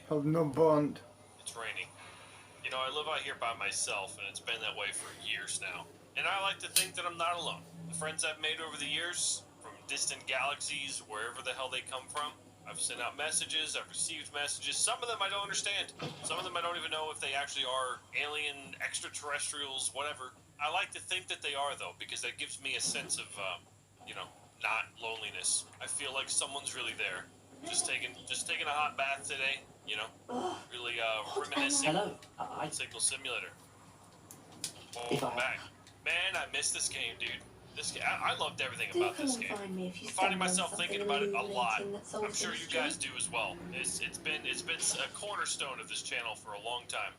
have no bond. It's raining. You know, I live out here by myself, and it's been that way for years now. And I like to think that I'm not alone. The friends I've made over the years, from distant galaxies, wherever the hell they come from, I've sent out messages, I've received messages. Some of them I don't understand. Some of them I don't even know if they actually are alien, extraterrestrials, whatever. I like to think that they are, though, because that gives me a sense of, not loneliness. I feel like someone's really there. Just taking a hot bath today, really reminiscing. Hello. Signal Simulator. If Oh, I- back. Man, I miss this game, dude. This game, I loved everything about this game. Find me if you I'm finding stumble on myself something thinking about it a lot. illuminating that solves I'm sure the you mystery. guys do as well. It's been a cornerstone of this channel for a long time.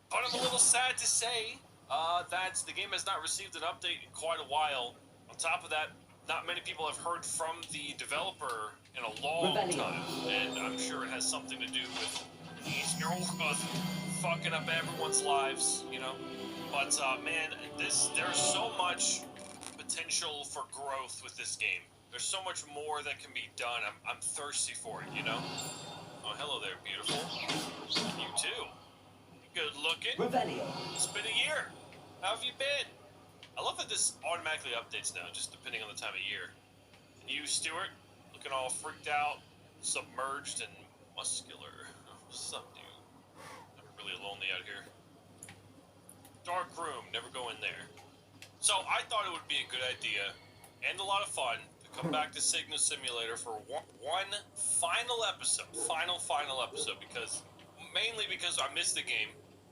But I'm a little sad to say that the game has not received an update in quite a while. On top of that, not many people have heard from the developer in a long time, and I'm sure it has something to do with these neural fucking up everyone's lives, But man, there's so much potential for growth with this game. There's so much more that can be done. I'm thirsty for it, Oh, hello there, beautiful. You too. Good looking. Revelio. It's been a year. How have you been? I love that this automatically updates now, just depending on the time of year. And you, Stuart, looking all freaked out, submerged, and muscular. What's up, dude? I'm really lonely out here. Dark room, never go in there. So I thought it would be a good idea and a lot of fun to come back to Signal Simulator for one final episode. Final episode, mainly because I missed the game,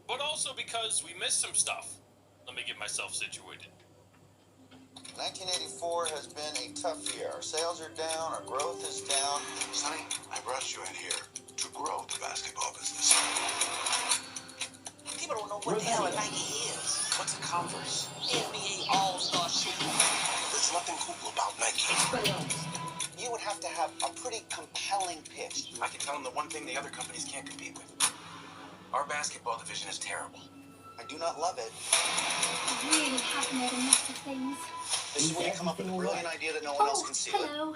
but also because we missed some stuff. Let me get myself situated. 1984 has been a tough year. Our sales are down, our growth is down. Sonny, I brought you in here to grow the basketball business. People don't know what the hell a Nike is. What's a Converse? NBA All-Star shoe. There's nothing cool about Nike. You would have to have a pretty compelling pitch. I can tell them the one thing the other companies can't compete with. Our basketball division is terrible. I do not love it. I really have made a mess of things. This is when you come up with a brilliant idea that no one else can see. Hello.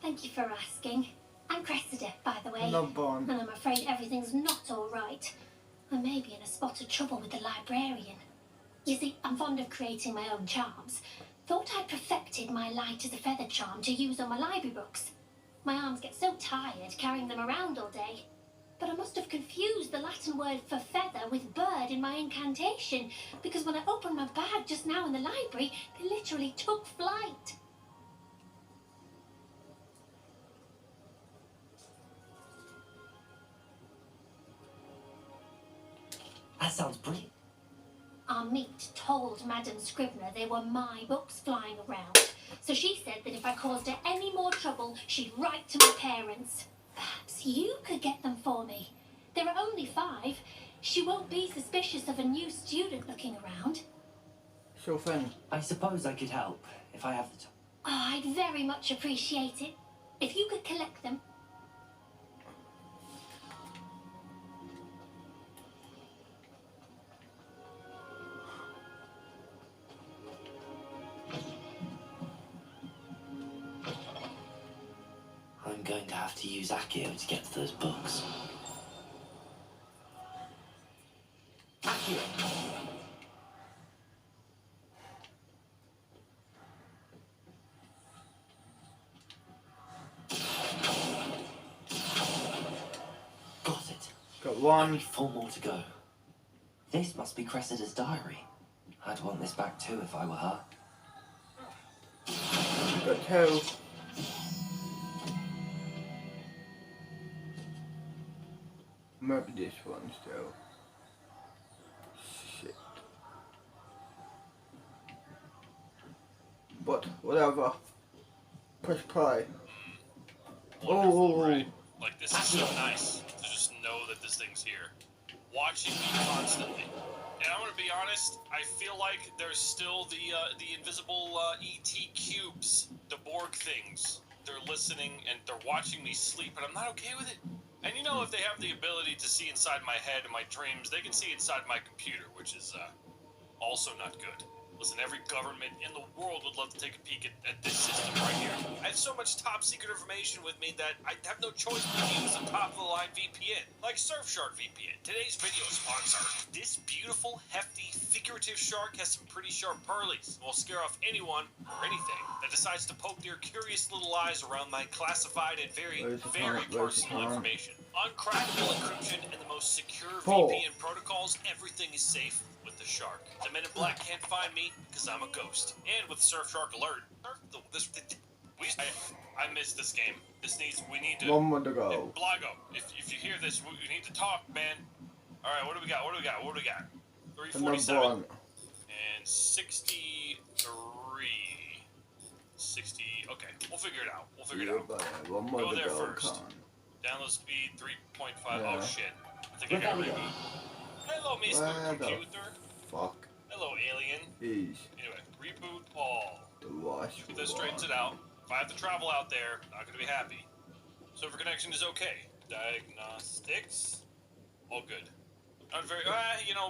Thank you for asking. I'm Cressida, by the way. No bond. And I'm afraid everything's not all right. I may be in a spot of trouble with the librarian. You see, I'm fond of creating my own charms. Thought I'd perfected my light as a feather charm to use on my library books. My arms get so tired carrying them around all day. But I must have confused the Latin word for feather with bird in my incantation, because when I opened my bag just now in the library, they literally took flight. That sounds brilliant. Our meet told Madame Scribner they were my books flying around. So she said that if I caused her any more trouble, she'd write to my parents. Perhaps you could get them for me. There are only 5. She won't be suspicious of a new student looking around. So funny. I suppose I could help if I have the time. Oh, I'd very much appreciate it. If you could collect them. I'm going to have to use Accio to get to those books. Accio! Got it. Got Only one. 4 more to go. This must be Cressida's diary. I'd want this back too if I were her. Got 2. Maybe this one still. Shit. But whatever. Push play. Wonderful, Oh. right? Like, this is so nice to just know that this thing's here. Watching me constantly. And I'm gonna be honest, I feel like there's still the invisible ET cubes, the Borg things. They're listening and they're watching me sleep, and I'm not okay with it. And if they have the ability to see inside my head and my dreams, they can see inside my computer, which is also not good. Listen, every government in the world would love to take a peek at this system right here. I have so much top secret information with me that I have no choice but to use a top of the line VPN, like Surfshark VPN. Today's video sponsor. This beautiful, hefty, figurative shark has some pretty sharp pearlies and will scare off anyone or anything that decides to poke their curious little eyes around my classified and very personal information. Uncrackable encryption and the most secure VPN protocols, everything is safe with the shark. The Men in Black can't find me because I'm a ghost. And with Surfshark Alert, I missed this game. We need to. One more to go. Blago, if you hear this, we need to talk, man. All right, what do we got? 347 and 63. 60. Okay, we'll figure it out. One more Go to there go. first. Con. Download speed 3.5. Yeah. Oh shit. I think I got a reboot. Hello, Mr. Where the Computer. Fuck. Hello, alien. Is Anyway, reboot all. the wash. This straightens it out. If I have to travel out there, not gonna be happy. Server connection is okay. Diagnostics, all good. Not very. We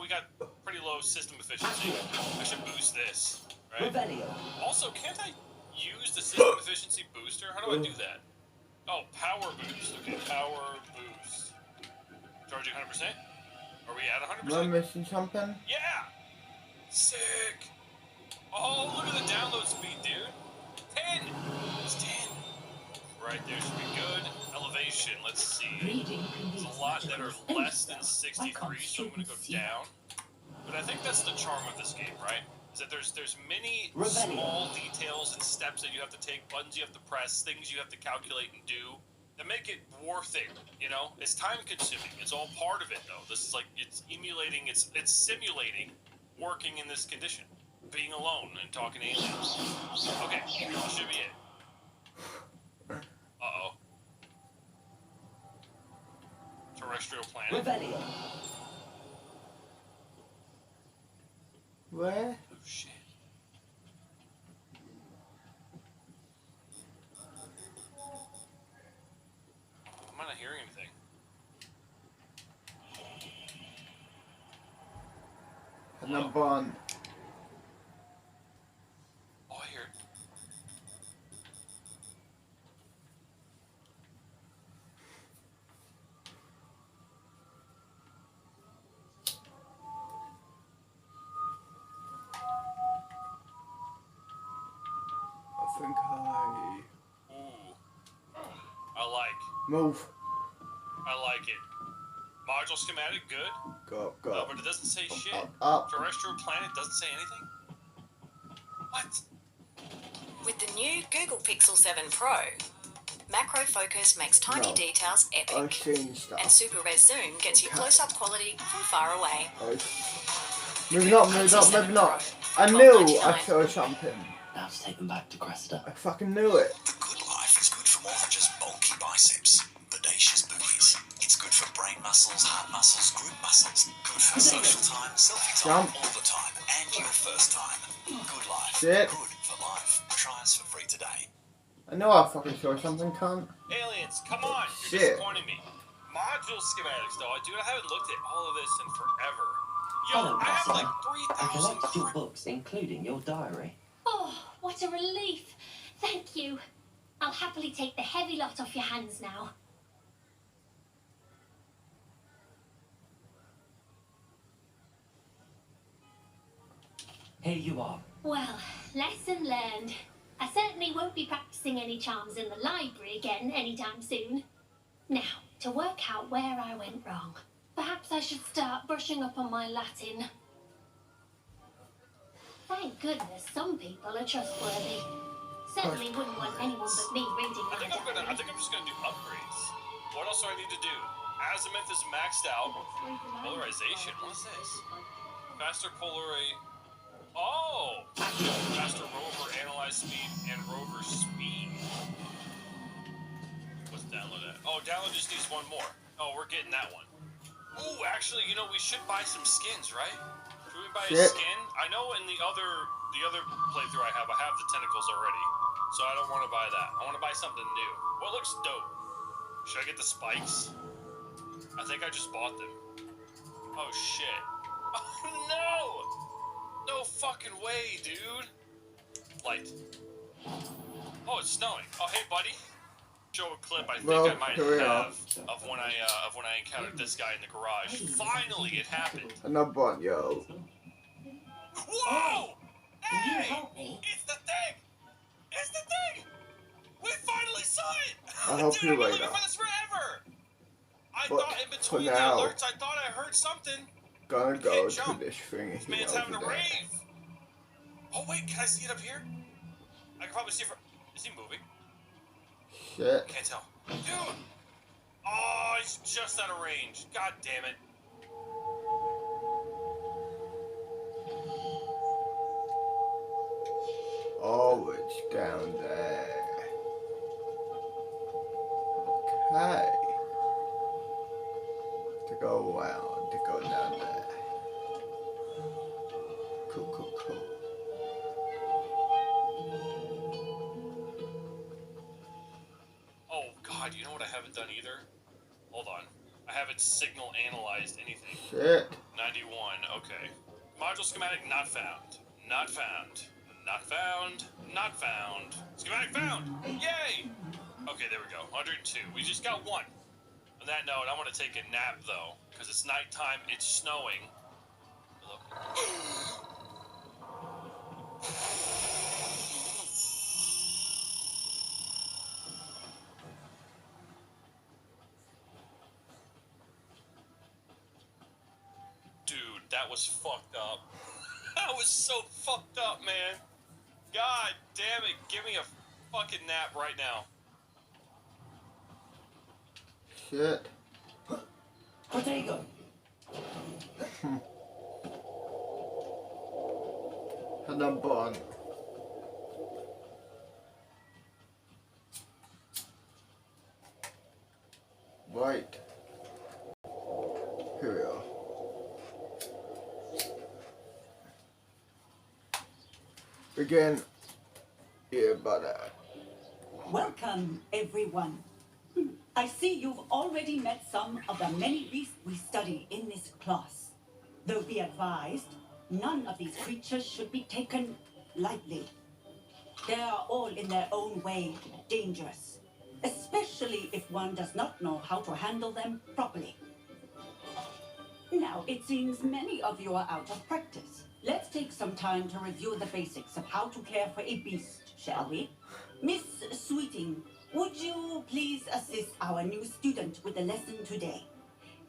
got pretty low system efficiency. I should boost this, right? Also, can't I use the system efficiency booster? How do I do that? Oh, power boost. Okay, power boost. Charging 100%. Are we at 100%? Am I missing something? Yeah! Sick! Oh, look at the download speed, dude. 10! It's 10. Right there should be good. Elevation, let's see. There's a lot that are less than 63, so I'm gonna go down. But I think that's the charm of this game, right? Is that there's many small details and steps that you have to take, buttons you have to press, things you have to calculate and do that make it worth it, you know? It's time consuming. It's all part of it though. This is like it's simulating working in this condition. Being alone and talking to aliens. Okay, that should be it. Uh-oh. Terrestrial planet. Where? Oh shit. I'm not hearing anything. Number one. Oh, I hear it. I think I Ooh. I like. move. I like it. Module schematic, good. Go. But it doesn't say shit. Up. Terrestrial planet doesn't say anything? What? With the new Google Pixel 7 Pro, macro focus makes tiny No. details I've epic, seen and stuff. super res zoom gets you close-up quality from far away. Maybe not. I knew I saw something. Now to take them back to Cressida. I fucking knew it. The good life is good for more than just bulky biceps, bodacious boogies. It's good for brain muscles, heart muscles, group muscles. Good for social time, selfie time, Jump. all the time, and your first time. Good life. Shit. Good for life. Try us for free today. I know I fucking saw something, cunt. Aliens, come on! You're Shit. disappointing me. Module schematics, though. Dude, I haven't looked at all of this in forever. Yo, Hello, I have Cressida. like I 3,000 collected your books, including your diary. Oh, what a relief. Thank you. I'll happily take the heavy lot off your hands now. Here you are. Well, lesson learned. I certainly won't be practicing any charms in the library again anytime soon. Now, to work out where I went wrong. Perhaps I should start brushing up on my Latin. Thank goodness some people are trustworthy. Certainly wouldn't want anyone but me reading my diary. I think I'm just gonna do upgrades. What else do I need to do? Azimuth is maxed out. Polarization, what's this? Faster Polaroid. Oh! Faster rover analyze speed and rover speed. What's download at? Oh, download just needs one more. Oh, we're getting that one. Ooh, actually, you know, we should buy some skins, right? Should we buy a skin? I know in the other playthrough I have the tentacles already. So I don't want to buy that. I want to buy something new. What looks dope? Should I get the spikes? I think I just bought them. Oh shit. Oh no! No fucking way, dude. Light. Oh, it's snowing. Oh, hey, buddy. Show a clip I think Well, I might here we are. have of when I encountered this guy in the garage. Finally, it happened. Another one, yo. Whoa! Can you Hey! help me? It's the thing! It's the thing! We finally saw it! I'll help Dude, you I've been right looking now. for this forever! I But thought in for between the now- alerts, I thought I heard something. Gonna go can't to jump. this thing This here man's having a over there. rave! Oh wait, can I see it up here? I can probably see it from... Is he moving? Shit. Can't tell. Dude! Oh, he's just out of range. God damn it. Oh, it's down there. Okay. To go around, to go down there. Cool, cool, cool. Oh god, you know what I haven't done either? Hold on. I haven't signal analyzed anything. Shit. 91, okay. Module schematic not found. Not found. Not found. Not found. Schematic found! Yay! Okay, there we go. 102. We just got one. On that note, I want to take a nap though, because it's nighttime, it's snowing. Look. Dude, that was fucked up. That was so fucked up, man. God damn it, give me a fucking nap right now. Shit. Protego! Another one. Right. Here we are. Again. Yeah, but Welcome, everyone. I see you've already met some of the many beasts we study in this class. Though be advised, none of these creatures should be taken lightly. They are all in their own way dangerous, especially if one does not know how to handle them properly. Now, it seems many of you are out of practice. Let's take some time to review the basics of how to care for a beast, shall we? Miss Sweeting, would you please assist our new student with the lesson today?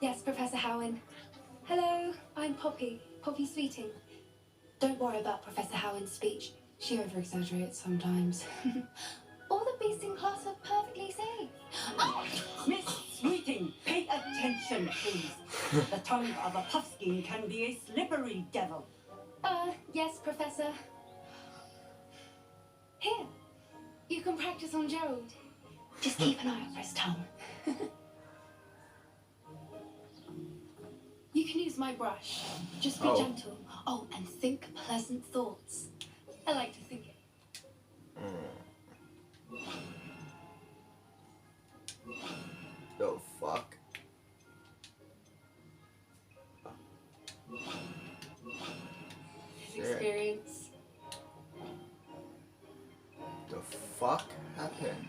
Yes, Professor Howen. Hello, I'm Poppy Sweeting. Don't worry about Professor Howen's speech. She over-exaggerates sometimes. All the beasts in class are perfectly safe. Oh! Miss Sweeting, pay attention, please. The tongue of a puffskein can be a slippery devil. Yes, Professor. Here, you can practice on Gerald. Just keep an eye out for his tongue. You can use my brush. Just be gentle. Oh, and think pleasant thoughts. I like to think it. the fuck? His experience. The fuck happened?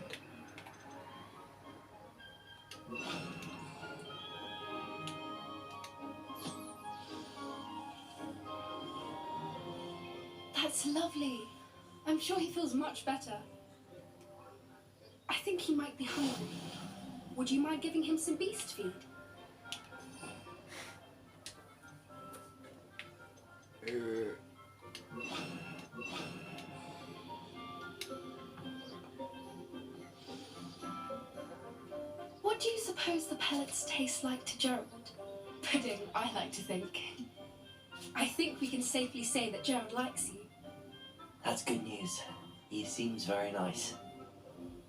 That's lovely. I'm sure he feels much better. I think he might be hungry. Would you mind giving him some beast feed? What do you suppose the pellets taste like to Gerald? Pudding, I like to think. I think we can safely say that Gerald likes you. That's good news. He seems very nice.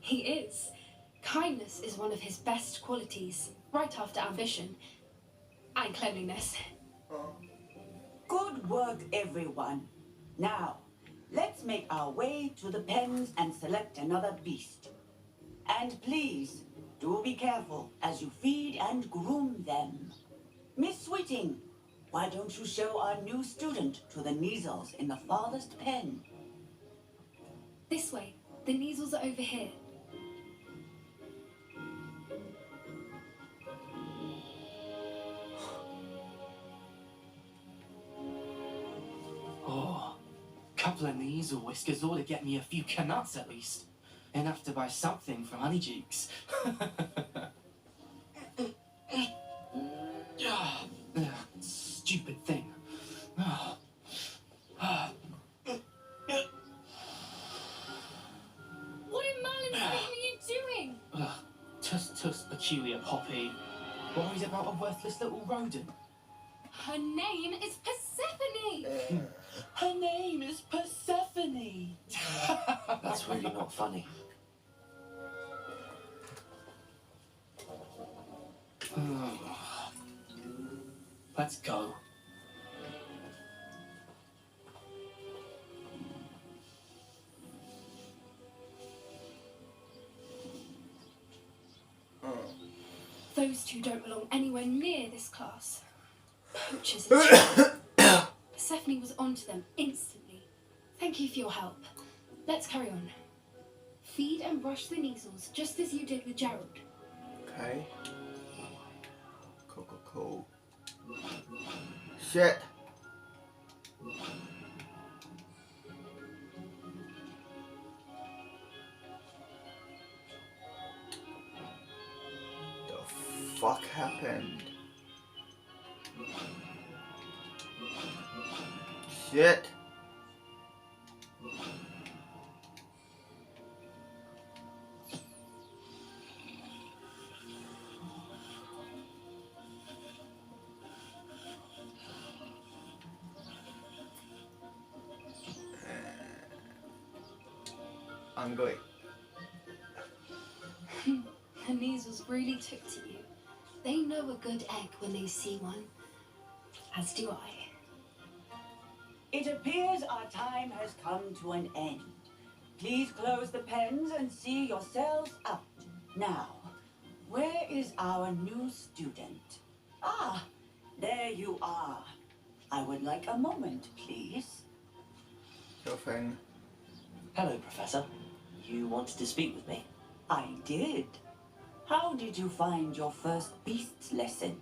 He is. Kindness is one of his best qualities, right after ambition and cleanliness. Good work, everyone. Now, let's make our way to the pens and select another beast. And please, do be careful as you feed and groom them. Miss Sweeting, why don't you show our new student to the Kneazles in the farthest pen? This way. The Kneazles are over here. Oh, couple of Kneazle whiskers ought to get me a few canuts at least. Enough to buy something from Honeydukes. Stupid thing. What in Merlin's name are you doing? Tuss, peculiar poppy. Worries about a worthless little rodent. Her name is Persephone. Her name is Persephone. That's really not funny. Let's go. Those two don't belong anywhere near this class. Poachers and children. Persephone was onto them instantly. Thank you for your help. Let's carry on. Feed and brush the Kneazles just as you did with Gerald. Okay. Cool. Shit. The fuck happened? Shit. I'm going. The Kneazles really took to you. They know a good egg when they see one. As do I. It appears our time has come to an end. Please close the pens and see yourselves out. Now, where is our new student? Ah, there you are. I would like a moment, please. Sure thing. Hello, Professor. You wanted to speak with me? I did. How did you find your first beasts lesson?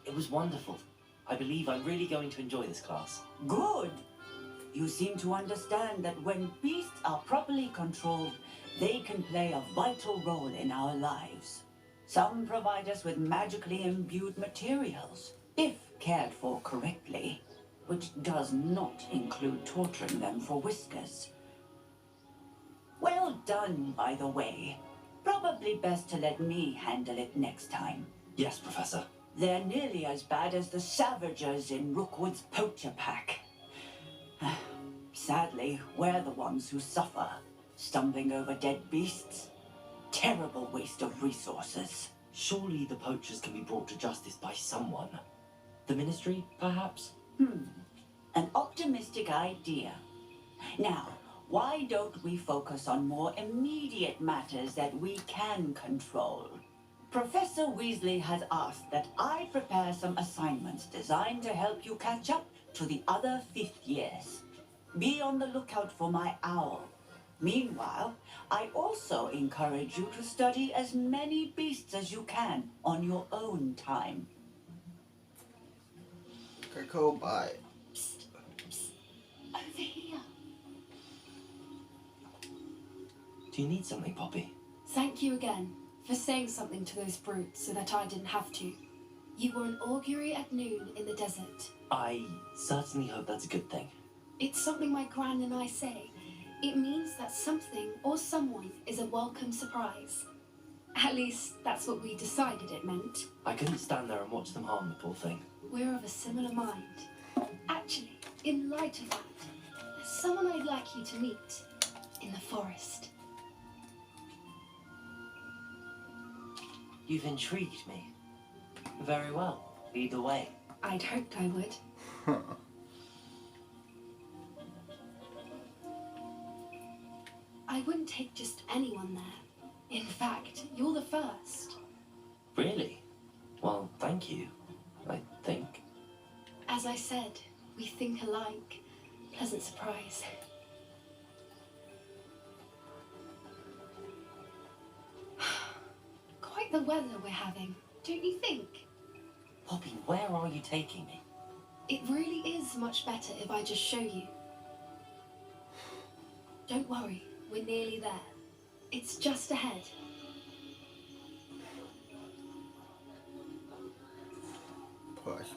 It was wonderful. I believe I'm really going to enjoy this class. Good. You seem to understand that when beasts are properly controlled, they can play a vital role in our lives. Some provide us with magically imbued materials, if cared for correctly, which does not include torturing them for whiskers. Well done, by the way. Probably best to let me handle it next time. Yes, Professor. They're nearly as bad as the Savagers in Rookwood's poacher pack. Sadly, we're the ones who suffer, stumbling over dead beasts. Terrible waste of resources. Surely the poachers can be brought to justice by someone. The Ministry, perhaps? An optimistic idea. Now, why don't we focus on more immediate matters that we can control? Professor Weasley has asked that I prepare some assignments designed to help you catch up to the other 5th years. Be on the lookout for my owl. Meanwhile, I also encourage you to study as many beasts as you can on your own time. Okay, cool, bye. Over here. Do you need something, Poppy? Thank you again for saying something to those brutes so that I didn't have to. You were an augury at noon in the desert. I certainly hope that's a good thing. It's something my gran and I say. It means that something or someone is a welcome surprise. At least that's what we decided it meant. I couldn't stand there and watch them harm the poor thing. We're of a similar mind. Actually, in light of that, there's someone I'd like you to meet in the forest. You've intrigued me. Very well. Either way. I'd hoped I would. I wouldn't take just anyone there. In fact, you're the first. Really? Well, thank you, I think. As I said, we think alike. Pleasant surprise. Quite the weather we're having, don't you think? Poppy, where are you taking me? It really is much better if I just show you. Don't worry, we're nearly there. It's just ahead. Push.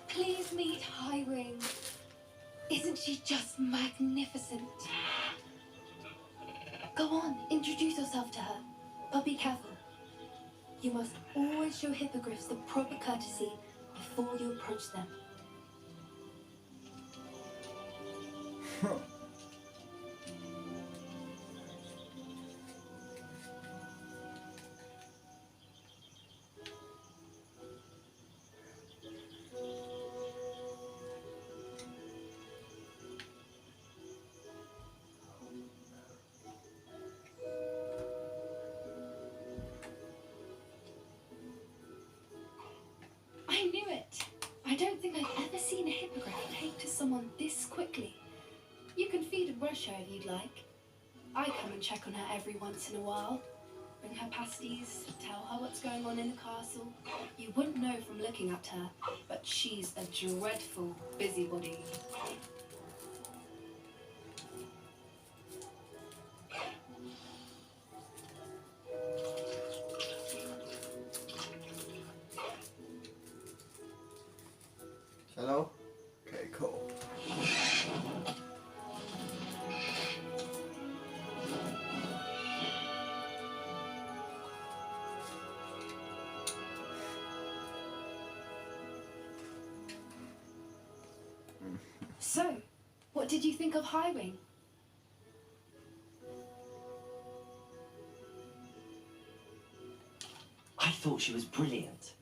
Please meet Highwing. Isn't she just magnificent? Go on, introduce yourself to her. But be careful. You must always show hippogriffs the proper courtesy before you approach them. I knew it. I don't think I've ever seen a hippogriff take to someone this quickly. You can feed and brush her if you'd like. I come and check on her every once in a while. Bring her pasties, tell her what's going on in the castle. You wouldn't know from looking at her, but she's a dreadful busybody. Hello? Okay, cool. So, what did you think of Highwing? I thought she was brilliant.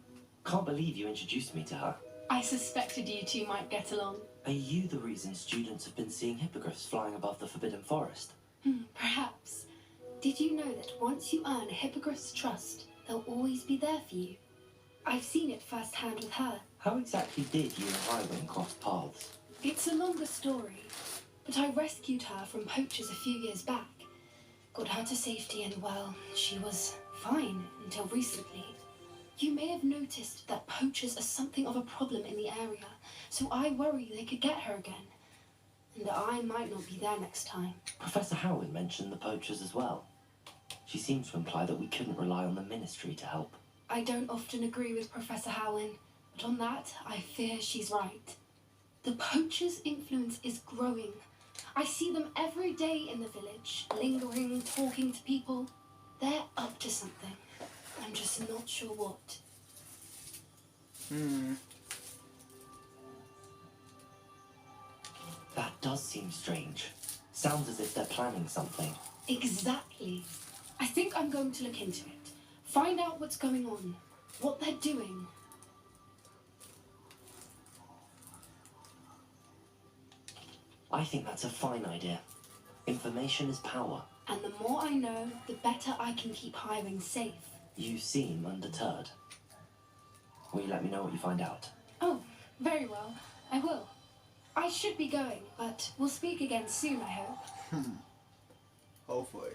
Can't believe you introduced me to her. I suspected you two might get along. Are you the reason students have been seeing hippogriffs flying above the Forbidden Forest? Perhaps. Did you know that once you earn a hippogriff's trust, they'll always be there for you? I've seen it firsthand with her. How exactly did you and Highwing cross paths? It's a longer story, but I rescued her from poachers a few years back. Got her to safety and, well, she was fine until recently. You may have noticed that poachers are something of a problem in the area, so I worry they could get her again, and that I might not be there next time. Professor Howin mentioned the poachers as well. She seems to imply that we couldn't rely on the Ministry to help. I don't often agree with Professor Howin, but on that, I fear she's right. The poachers' influence is growing. I see them every day in the village, lingering, talking to people. They're up to something. I'm just not sure what. That does seem strange. Sounds as if they're planning something. Exactly. I think I'm going to look into it. Find out what's going on, what they're doing. I think that's a fine idea. Information is power. And the more I know, the better I can keep Highwing safe. You seem undeterred. Will you let me know what you find out? Oh, very well. I will. I should be going, but we'll speak again soon, I hope. Hopefully.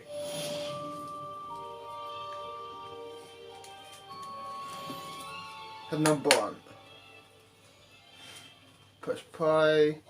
And number 1. Push play.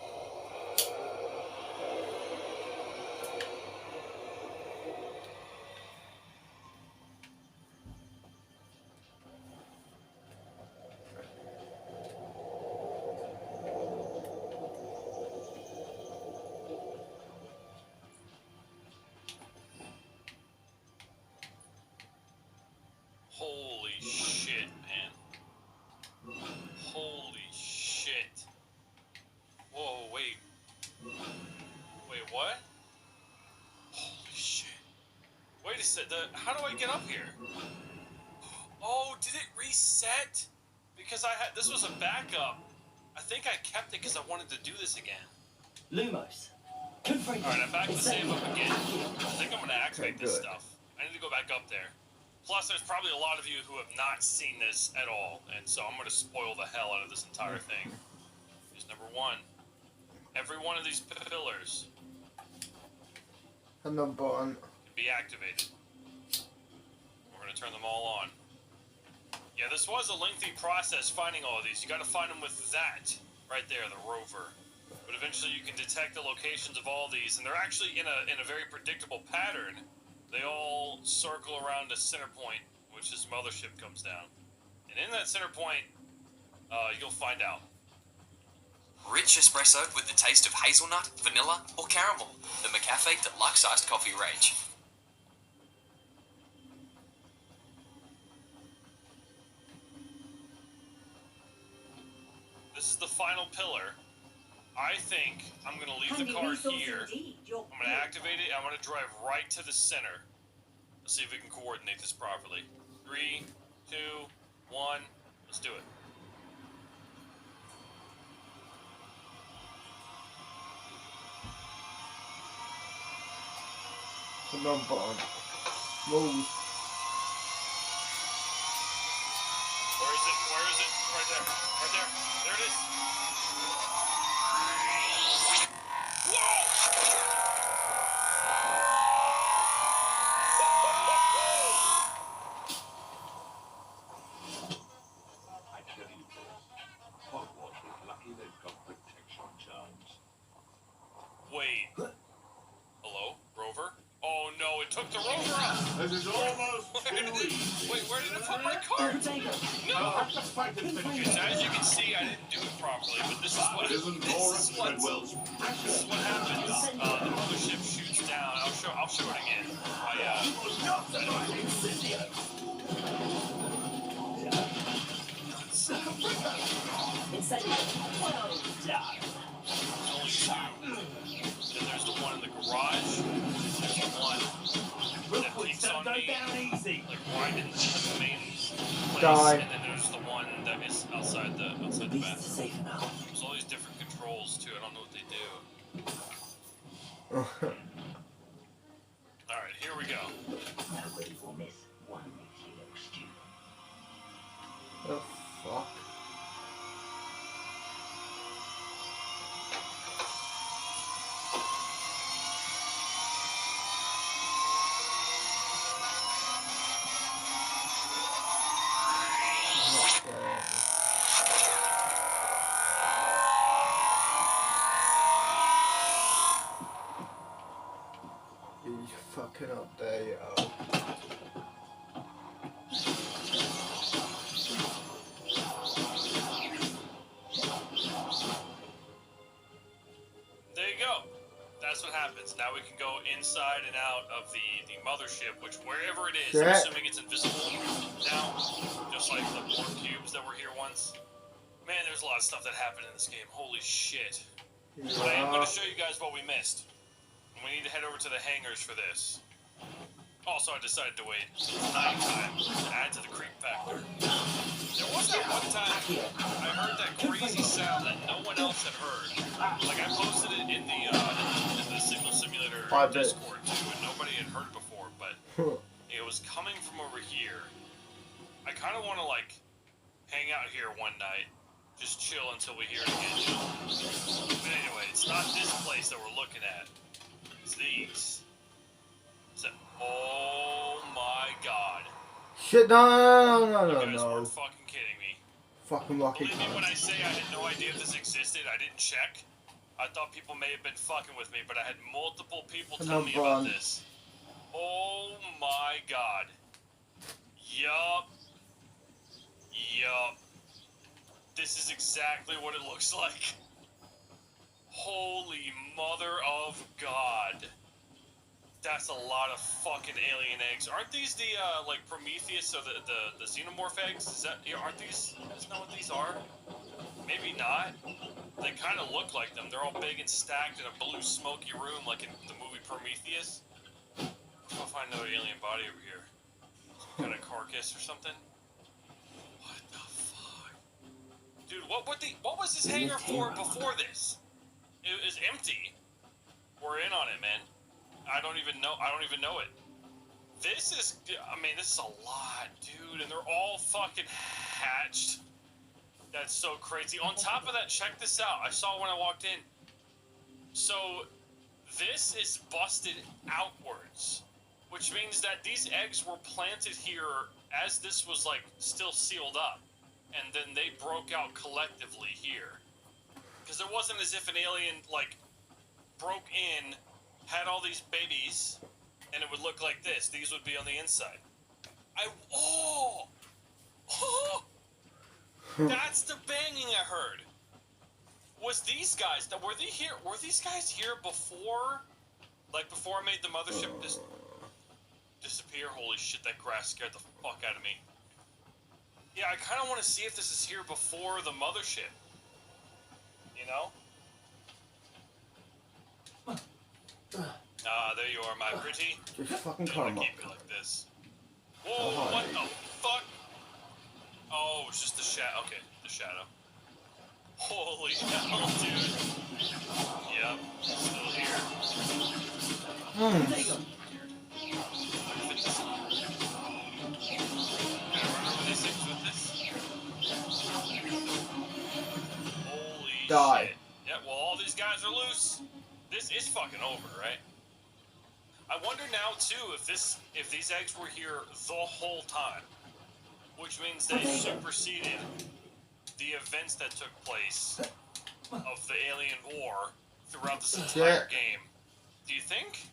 Holy shit, man. Holy shit. Whoa. how do I get up here? Oh, did it reset? Because this was a backup. I think I kept it because I wanted to do this again. Lumos. Alright, I'm back to save up again. I think I'm gonna activate this stuff. I need to go back up there. Plus, there's probably a lot of you who have not seen this at all, and so I'm gonna spoil the hell out of this entire thing. Here's number 1. Every one of these pillars And the button. can be activated. We're gonna turn them all on. Yeah, this was a lengthy process finding all of these. You gotta find them with that right there, the rover. But eventually you can detect the locations of all these, and they're actually in a very predictable pattern. They all circle around a center point, which is mothership comes down. And in that center point, you'll find out. Rich espresso with the taste of hazelnut, vanilla, or caramel. The McCafe Deluxe Iced Coffee range. This is the final pillar. I think I'm going to leave the car here. I'm going to activate it. I'm going to drive right to the center. Let's see if we can coordinate this properly. 3, 2, 1. Let's do it. And the button. Move. Where is it? Where is it? Right there. Right there. There it is. I tell you, Hogwarts is lucky they've got protection charms. Wait. Hello? Rover? Oh no, it took the rover out! This is almost Wait, where did it put my car? No! Because as you can see, I didn't do it properly, but this is what happens. The mothership shoots down. I'll show it again. There's only 2. Then there's the one in the garage. There's the one that peeks on me, like right in the main place. Die. And then there's the one that is outside the bathroom. There's all these different controls too. I don't know what they do. All right, here we go. Oh fuck. He's fucking up there, yo. There you go. That's what happens. Now we can go inside and out of the mothership, which wherever it is, I'm assuming it's invisible now, just like the Borg cubes that were here once. Man, there's a lot of stuff that happened in this game. Holy shit. But I am going to show you guys what we missed. And we need to head over to the hangars for this. Also, I decided to wait until nighttime to add to the creep factor. There was that one time I heard that crazy sound that no one else had heard. Like, I posted it in the Signal Simulator Discord too, and nobody had heard it before, but it was coming from over here. I kind of want to, like, hang out here one night, just chill until we hear it again, you know? But anyway, it's not this place that we're looking at. It's these. So, oh my god. Shit, no. You guys weren't fucking kidding me. Fucking rocket. Believe me when I say I had no idea if this existed. I didn't check. I thought people may have been fucking with me, but I had multiple people tell me about this. Oh my god. Yup. This is exactly what it looks like. Holy mother of God. That's a lot of fucking alien eggs. Aren't these the, like, Prometheus or the Xenomorph eggs? Aren't these, isn't that what these are? Maybe not. They kind of look like them. They're all big and stacked in a blue smoky room like in the movie Prometheus. I'll find another alien body over here. Some kind of carcass or something. What the fuck? Dude, what was this hangar for before this? It was empty. We're in on it, man. I don't even know it. This is a lot, dude, and they're all fucking hatched. That's so crazy. On top of that, check this out. I saw when I walked in. So, this is busted outwards, which means that these eggs were planted here as this was, like, still sealed up. And then they broke out collectively here. Because it wasn't as if an alien, like, broke in, had all these babies, and it would look like this. These would be on the inside. That's the banging I heard. Was these guys, were these guys here before, like, before I made the mothership disappear? Holy shit, that grass scared the fuck out of me. Yeah, I kind of want to see if this is here before the mothership. You know? There you are, my pretty. Just fucking Don't climb up. keep it like this. Whoa, what the fuck? Oh, it's just the shadow. Okay, the shadow. Holy hell, dude. Yep, still here. Can I run over these things with this? Holy shit. Yeah, well, all these guys are loose. This is fucking over, right? I wonder now too if these eggs were here the whole time, which means they superseded the events that took place of the alien war throughout this entire game. Do you think?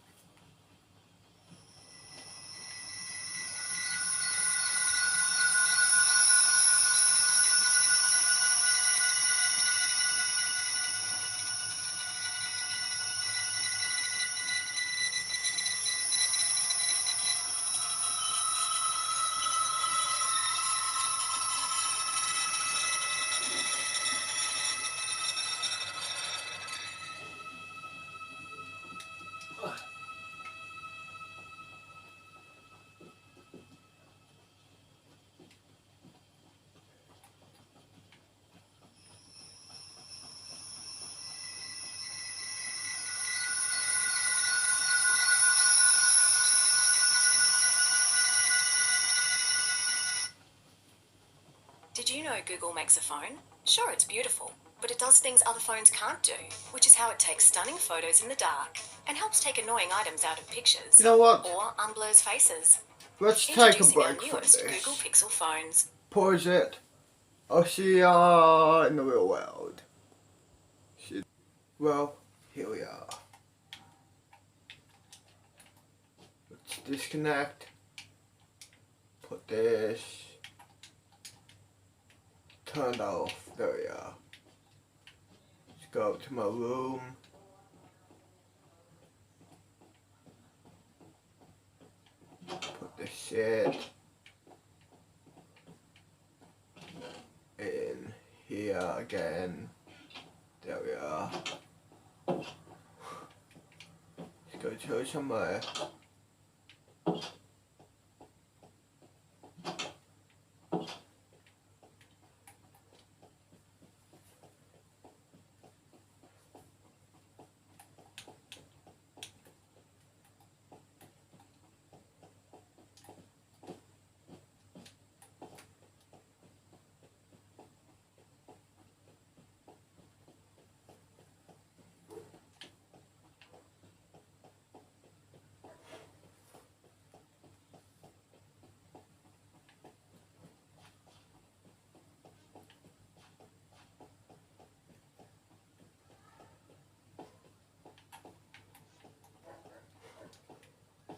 Did you know Google makes a phone? Sure, it's beautiful, but it does things other phones can't do, which is how it takes stunning photos in the dark and helps take annoying items out of pictures. You know what? Or unblurs faces. Let's take a Introducing our break from newest this. Google Pixel phones. Pause it. I'll see ya in the real world. Well, here we are. Let's disconnect. Put this. Turned off. There we are. Let's go up to my room. Put the shit in here again. There we are. Let's go to somewhere.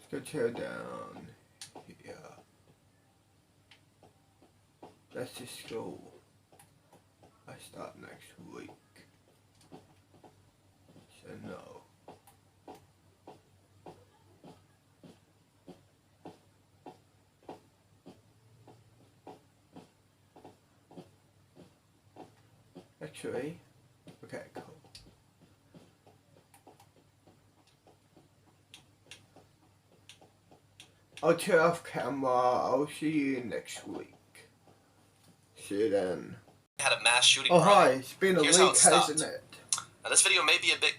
Let's go tear down here. Let's just go. I start next week. So no. Actually, okay, cool. I'll turn off camera. I'll see you next week. See you then. Had a mass shooting Oh problem. hi, it's been a Here's how week, it stopped. hasn't it? Now this video may be a bit...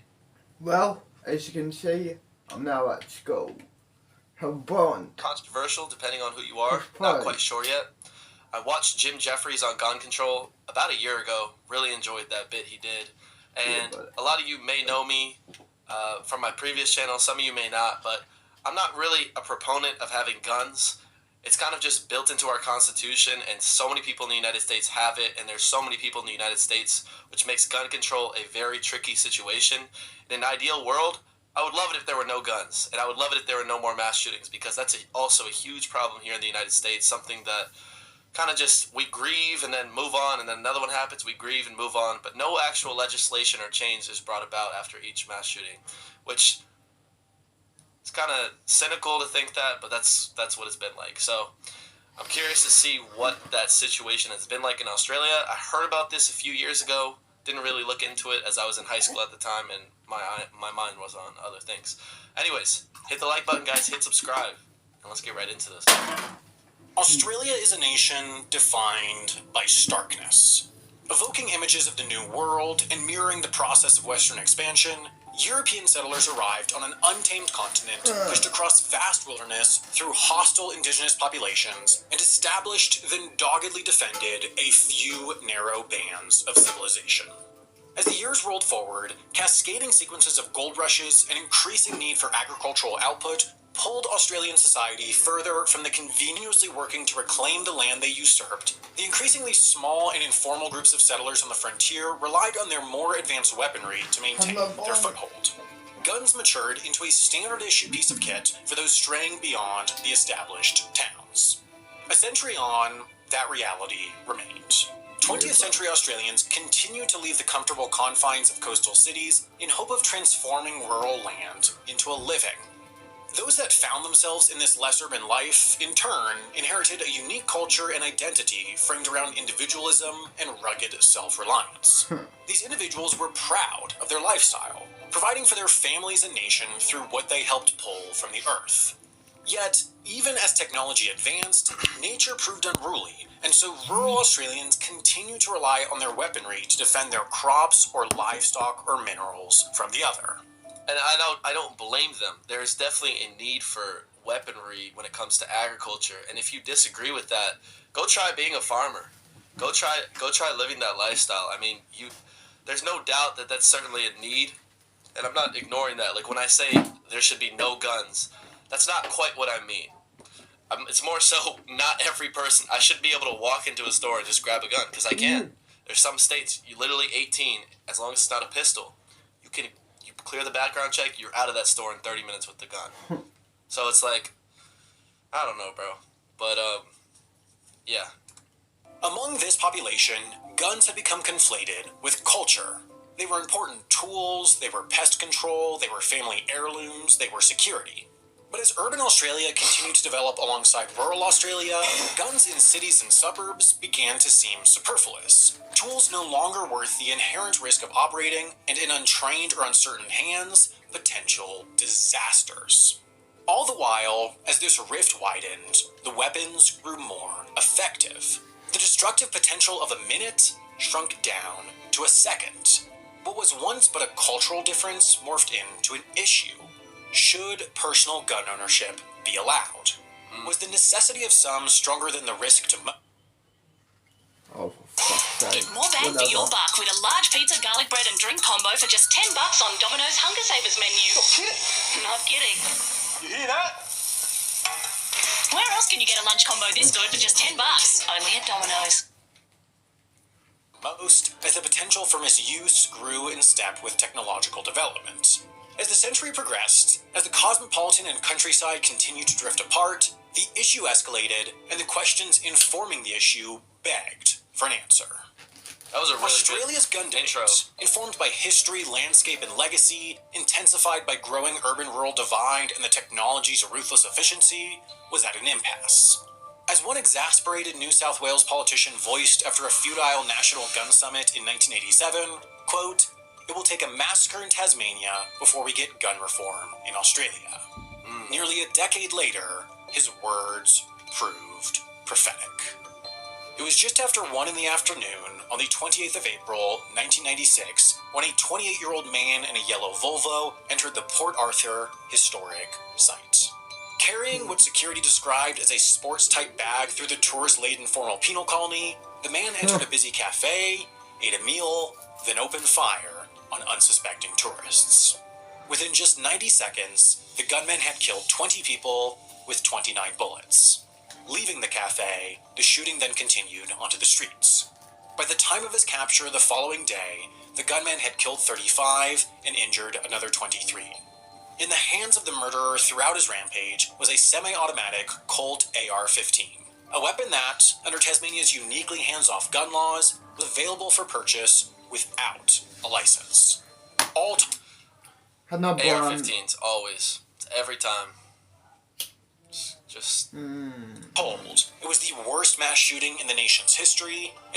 Well, as you can see, I'm now at school. How born. controversial depending on who you are. Of Not course. quite sure yet. I watched Jim Jeffries on gun control about a year ago. Really enjoyed that bit he did. And a lot of you may know me from my previous channel. Some of you may not, but I'm not really a proponent of having guns. It's kind of just built into our Constitution, and so many people in the United States have it, and there's so many people in the United States, which makes gun control a very tricky situation. In an ideal world, I would love it if there were no guns, and I would love it if there were no more mass shootings, because that's also a huge problem here in the United States, something that kind of just, we grieve and then move on, and then another one happens, we grieve and move on, but no actual legislation or change is brought about after each mass shooting, which... it's kind of cynical to think that, but that's what it's been like. So I'm curious to see what that situation has been like in Australia. I heard about this a few years ago. Didn't really look into it as I was in high school at the time, and my mind was on other things. Anyways, hit the like button, guys. Hit subscribe, and let's get right into this. Australia is a nation defined by starkness. Evoking images of the New World and mirroring the process of Western expansion, European settlers arrived on an untamed continent, pushed across vast wilderness through hostile indigenous populations, and established, then doggedly defended, a few narrow bands of civilization. As the years rolled forward, cascading sequences of gold rushes and increasing need for agricultural output pulled Australian society further from the continuously working to reclaim the land they usurped. The increasingly small and informal groups of settlers on the frontier relied on their more advanced weaponry to maintain their foothold. Guns matured into a standard-issue piece of kit for those straying beyond the established towns. A century on, that reality remained. 20th century Australians continued to leave the comfortable confines of coastal cities in hope of transforming rural land into a living. Those that found themselves in this less urban life, in turn, inherited a unique culture and identity framed around individualism and rugged self-reliance. These individuals were proud of their lifestyle, providing for their families and nation through what they helped pull from the earth. Yet, even as technology advanced, nature proved unruly, and so rural Australians continued to rely on their weaponry to defend their crops or livestock or minerals from the other. And I don't blame them. There's definitely a need for weaponry when it comes to agriculture. And if you disagree with that, go try being a farmer. Go try living that lifestyle. I mean, there's no doubt that that's certainly a need. And I'm not ignoring that. Like when I say there should be no guns, that's not quite what I mean. It's more so not every person. I should be able to walk into a store and just grab a gun because I can. There's some states, you literally 18, as long as it's not a pistol, you clear the background check, you're out of that store in 30 minutes with the gun. So it's like, I don't know, bro. But, yeah. Among this population, guns had become conflated with culture. They were important tools, they were pest control, they were family heirlooms, they were security. But as urban Australia continued to develop alongside rural Australia, guns in cities and suburbs began to seem superfluous. Tools no longer worth the inherent risk of operating, and in untrained or uncertain hands, potential disasters. All the while, as this rift widened, the weapons grew more effective. The destructive potential of a minute shrunk down to a second. What was once but a cultural difference morphed into an issue. Should personal gun ownership be allowed? Was the necessity of some stronger than the risk to... Oh, for fuck's sake. Get more bang for your buck with a large pizza, garlic bread and drink combo for just $10 on Domino's Hunger Savers menu. Not kidding. You hear that? Where else can you get a lunch combo this good for just $10? Only at Domino's. Most, as the potential for misuse grew in step with technological development. As the century progressed, as the cosmopolitan and countryside continued to drift apart, the issue escalated, and the questions informing the issue begged for an answer. That was a really Australia's gun debate, informed by history, landscape, and legacy, intensified by growing urban-rural divide and the technology's ruthless efficiency, was at an impasse. As one exasperated New South Wales politician voiced after a futile national gun summit in 1987, quote, "It will take a massacre in Tasmania before we get gun reform in Australia." Nearly a decade later, his words proved prophetic. It was just after 1 in the afternoon on the 28th of April, 1996, when a 28-year-old man in a yellow Volvo entered the Port Arthur historic site. Carrying what security described as a sports-type bag through the tourist-laden formal penal colony, the man entered a busy cafe, ate a meal, then opened fire on unsuspecting tourists. Within just 90 seconds, the gunman had killed 20 people with 29 bullets. Leaving the cafe, the shooting then continued onto the streets. By the time of his capture the following day, the gunman had killed 35 and injured another 23. In the hands of the murderer throughout his rampage was a semi-automatic Colt AR-15, a weapon that, under Tasmania's uniquely hands-off gun laws, was available for purchase without a license. AR-15s, always. Every time. Just... Told, it was the worst mass shooting in the nation's history,